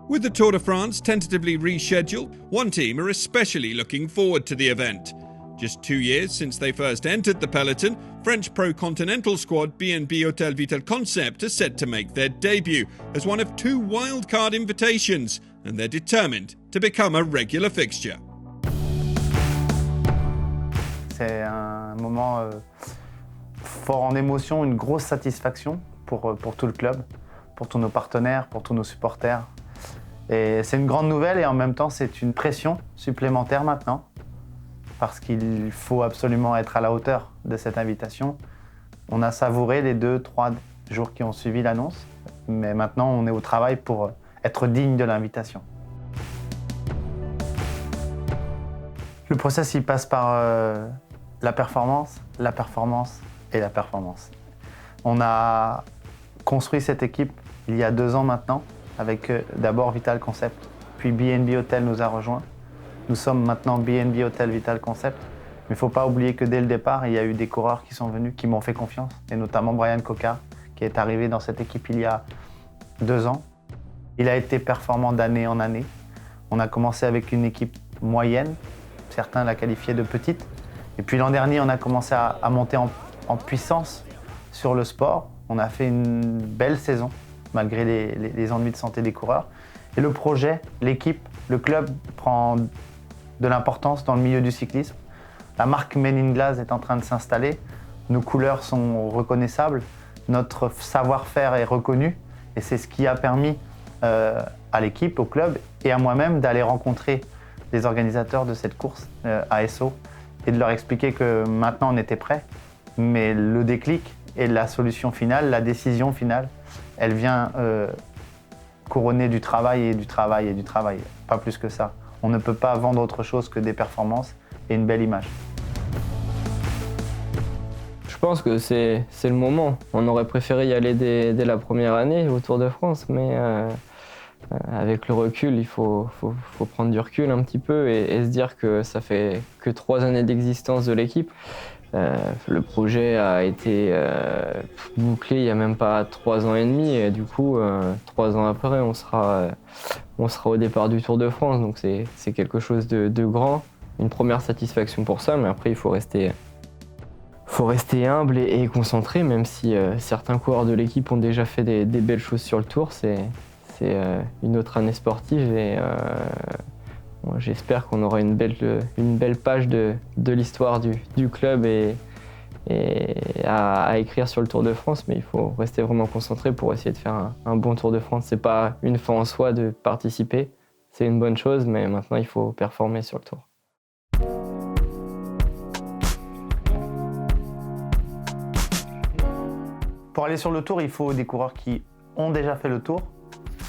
With the Tour de France tentatively rescheduled, one team are especially looking forward to the event. Just 2 years since they first entered the peloton, French pro-continental squad BNB Hotel Vital Concept are set to make their debut as one of 2 wildcard invitations, and they're determined to become a regular fixture. C'est un moment fort en émotion, une grosse satisfaction pour tout le club, pour tous nos partenaires, pour tous nos supporters. Et c'est une grande nouvelle et en même temps c'est une pression supplémentaire maintenant parce qu'il faut absolument être à la hauteur de cette invitation. On a savouré les 2-3 jours qui ont suivi l'annonce, mais maintenant on est au travail pour être digne de l'invitation. Le process il passe par la performance et la performance. On a construit cette équipe il y a 2 ans maintenant, avec d'abord Vital Concept, puis BNB Hotel nous a rejoints. Nous sommes maintenant BNB Hotel Vital Concept, mais il ne faut pas oublier que dès le départ, il y a eu des coureurs qui sont venus, qui m'ont fait confiance, et notamment Brian Coquard, qui est arrivé dans cette équipe il y a 2 ans. Il a été performant d'année en année. On a commencé avec une équipe moyenne, certains la qualifiaient de petite, et puis l'an dernier, on a commencé à monter en puissance sur le sport. On a fait une belle saison, malgré les ennuis de santé des coureurs. Et le projet, l'équipe, le club prend de l'importance dans le milieu du cyclisme. La marque Men in Glass est en train de s'installer. Nos couleurs sont reconnaissables. Notre savoir-faire est reconnu. Et c'est ce qui a permis à l'équipe, au club et à moi-même d'aller rencontrer les organisateurs de cette course ASO et de leur expliquer que maintenant on était prêts. Mais le déclic et la solution finale, la décision finale, elle vient couronner du travail et du travail et du travail. Pas plus que ça. On ne peut pas vendre autre chose que des performances et une belle image. Je pense que c'est le moment. On aurait préféré y aller dès la première année au Tour de France, mais avec le recul, il faut prendre du recul un petit peu et se dire que ça fait que 3 années d'existence de l'équipe. Le projet a été bouclé il n'y a même pas 3 ans et demi et du coup 3 ans après on sera au départ du Tour de France, donc c'est quelque chose de grand, une première satisfaction pour ça, mais après il faut rester humble et concentré, même si certains coureurs de l'équipe ont déjà fait des belles choses sur le Tour. C'est une autre année sportive et j'espère qu'on aura une belle page de l'histoire du club et à écrire sur le Tour de France, mais il faut rester vraiment concentré pour essayer de faire un bon Tour de France. C'est pas une fin en soi de participer, c'est une bonne chose, mais maintenant il faut performer sur le Tour. Pour aller sur le Tour, il faut des coureurs qui ont déjà fait le Tour,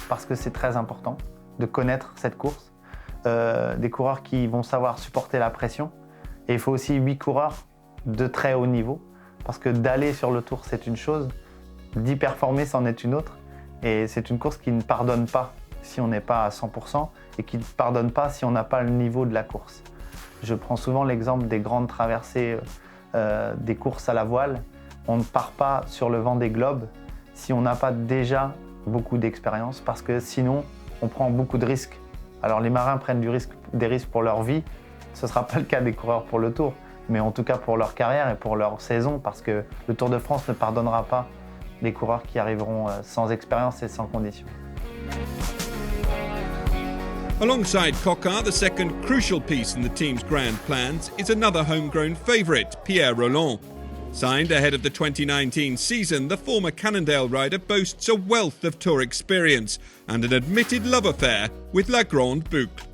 parce que c'est très important de connaître cette course. Des coureurs qui vont savoir supporter la pression. Et il faut aussi 8 coureurs de très haut niveau, parce que d'aller sur le Tour, c'est une chose, d'y performer, c'en est une autre. Et c'est une course qui ne pardonne pas si on n'est pas à 100% et qui ne pardonne pas si on n'a pas le niveau de la course. Je prends souvent l'exemple des grandes traversées, des courses à la voile. On ne part pas sur le vent des globes si on n'a pas déjà beaucoup d'expérience, parce que sinon, on prend beaucoup de risques. Alors les marins prennent des risques pour leur vie, ce ne sera pas le cas des coureurs pour le Tour, mais en tout cas pour leur carrière et pour leur saison, parce que le Tour de France ne pardonnera pas les coureurs qui arriveront sans expérience et sans conditions. Alongside Coquard, the second crucial piece in the team's grand plans is another homegrown favourite, Pierre Rolland. Signed ahead of the 2019 season, the former Cannondale rider boasts a wealth of Tour experience and an admitted love affair with la Grande Boucle.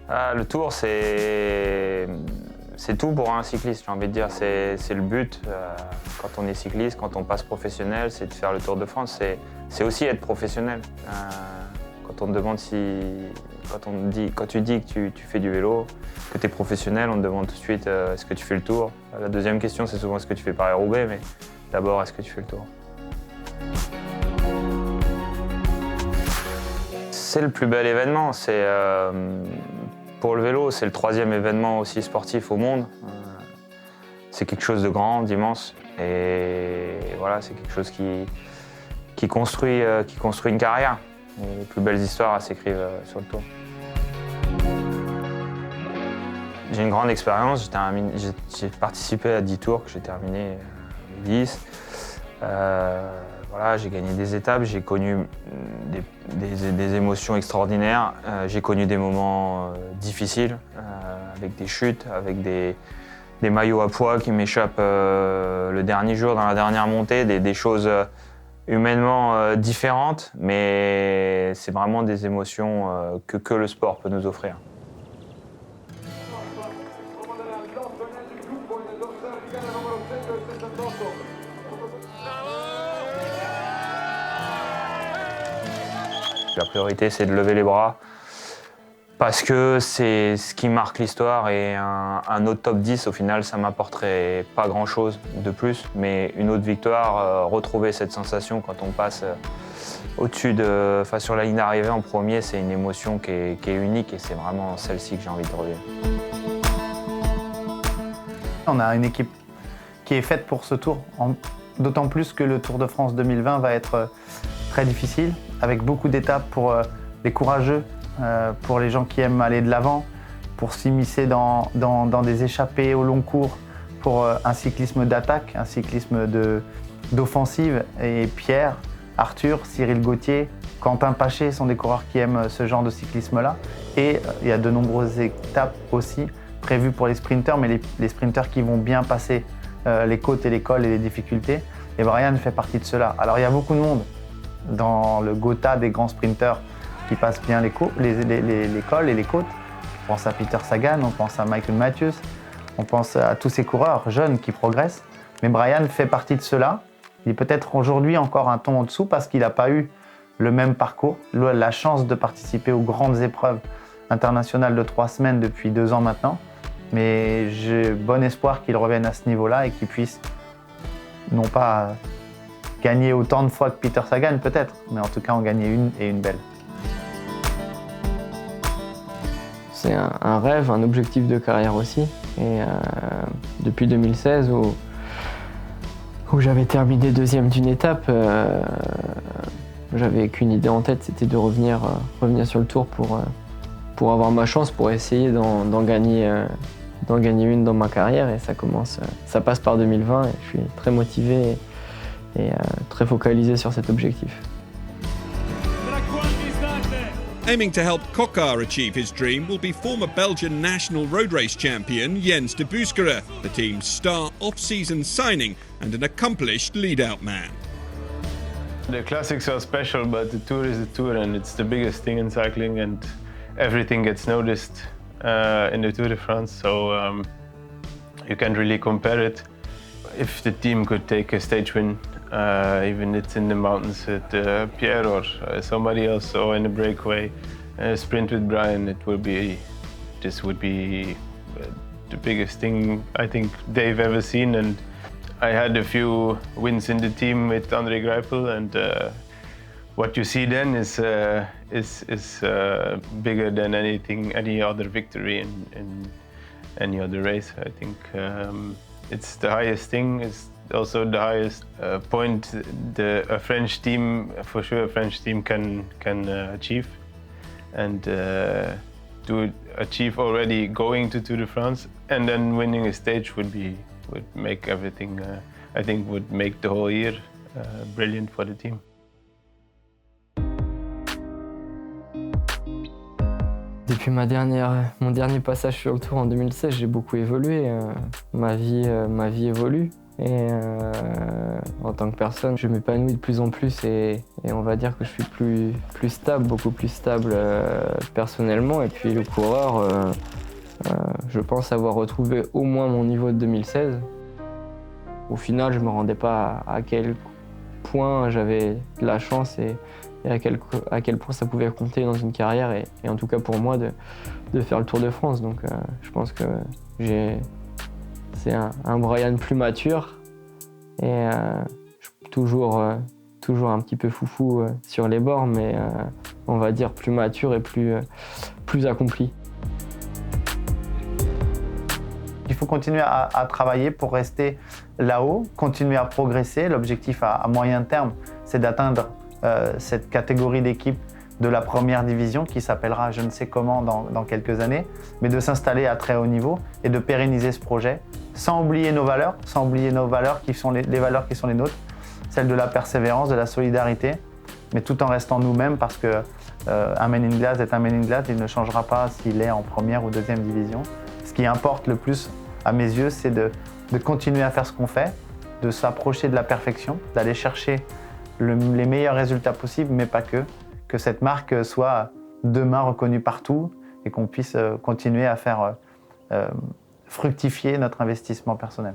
Le Tour, c'est tout pour un cycliste, j'ai envie de dire. C'est le but quand on est cycliste, quand on passe professionnel, c'est de faire le Tour de France. C'est aussi être professionnel. Quand on te demande quand tu dis que tu fais du vélo, que tu es professionnel, on te demande tout de suite est-ce que tu fais le Tour. La deuxième question, c'est souvent est-ce que tu fais Paris-Roubaix, mais d'abord, est-ce que tu fais le Tour. C'est le plus bel événement. Pour le vélo, c'est le 3e événement aussi sportif au monde. C'est quelque chose de grand, d'immense. Et voilà, c'est quelque chose qui construit une carrière. Les plus belles histoires s'écrivent sur le Tour. J'ai une grande expérience, j'ai participé à 10 tours que j'ai terminé 10. Voilà, j'ai gagné des étapes, j'ai connu des émotions extraordinaires, j'ai connu des moments difficiles, avec des chutes, avec des maillots à poids qui m'échappent le dernier jour dans la dernière montée, des choses humainement différentes, mais c'est vraiment des émotions que le sport peut nous offrir. La priorité, c'est de lever les bras parce que c'est ce qui marque l'histoire et un autre top 10, au final, ça m'apporterait pas grand-chose de plus. Mais une autre victoire, retrouver cette sensation quand on passe au-dessus sur la ligne d'arrivée en premier, c'est une émotion qui est unique et c'est vraiment celle-ci que j'ai envie de revivre. On a une équipe qui est faite pour ce tour, d'autant plus que le Tour de France 2020 va être très difficile, avec beaucoup d'étapes pour les courageux, pour les gens qui aiment aller de l'avant, pour s'immiscer dans des échappées au long cours, pour un cyclisme d'attaque, un cyclisme d'offensive. Et Pierre, Arthur, Cyril Gauthier, Quentin Paché sont des coureurs qui aiment ce genre de cyclisme-là. Et il y a de nombreuses étapes aussi prévues pour les sprinteurs, mais les sprinteurs qui vont bien passer les côtes et les cols et les difficultés. Et Brian fait partie de cela. Alors il y a beaucoup de monde dans le Gotha des grands sprinteurs qui passent bien les cols et les côtes. On pense à Peter Sagan, on pense à Michael Matthews, on pense à tous ces coureurs jeunes qui progressent. Mais Brian fait partie de cela. Il est peut-être aujourd'hui encore un ton en dessous parce qu'il n'a pas eu le même parcours, la chance de participer aux grandes épreuves internationales de 3 semaines depuis 2 ans maintenant. Mais j'ai bon espoir qu'il revienne à ce niveau-là et qu'il puisse non pas gagner autant de fois que Peter Sagan peut-être, mais en tout cas en gagner une et une belle. C'est un rêve, un objectif de carrière aussi. Et depuis 2016 où j'avais terminé 2e d'une étape, j'avais qu'une idée en tête, c'était de revenir sur le Tour pour avoir ma chance, pour essayer d'en gagner une dans ma carrière. Et ça passe par 2020 et je suis très motivé et très focalisé sur cet objectif. Aiming to help Kokar achieve his dream will be former Belgian national road race champion Jens de Buskere, the team's star off-season signing and an accomplished lead-out man. The classics are special, but the Tour is the Tour and it's the biggest thing in cycling and everything gets noticed in the Tour de France, so you can't really compare it. If the team could take a stage win, even it's in the mountains with Pierre or somebody else, or in a breakaway, sprint with Brian, this would be the biggest thing I think they've ever seen. And I had a few wins in the team with André Greipel, and what you see then is bigger than any other victory in any other race. I think it's the highest thing. It's also the highest point a French team, for sure, a French team can achieve, and to achieve already going to Tour de France and then winning a stage would make everything. I think would make the whole year brilliant for the team. Depuis mon dernier passage sur le Tour en 2016, j'ai beaucoup évolué. Ma vie évolue et en tant que personne, je m'épanouis de plus en plus et on va dire que je suis plus stable, beaucoup plus stable personnellement. Et puis le coureur, je pense avoir retrouvé au moins mon niveau de 2016. Au final, je ne me rendais pas à quel point j'avais de la chance et à quel point ça pouvait compter dans une carrière et en tout cas pour moi de faire le Tour de France. Donc je pense que c'est un Brian plus mature et toujours un petit peu foufou sur les bords, mais on va dire plus mature et plus accompli. Il faut continuer à travailler pour rester là-haut, continuer à progresser. L'objectif à moyen terme, c'est d'atteindre cette catégorie d'équipe de la première division qui s'appellera je ne sais comment dans quelques années, mais de s'installer à très haut niveau et de pérenniser ce projet sans oublier nos valeurs qui sont les valeurs qui sont les nôtres, celles de la persévérance, de la solidarité, mais tout en restant nous-mêmes parce que un Men in Glass est un Men in Glass, il ne changera pas s'il est en première ou deuxième division. Ce qui importe le plus à mes yeux, c'est de continuer à faire ce qu'on fait, de s'approcher de la perfection, d'aller chercher les meilleurs résultats possibles, mais pas que cette marque soit demain reconnue partout et qu'on puisse continuer à faire fructifier notre investissement personnel.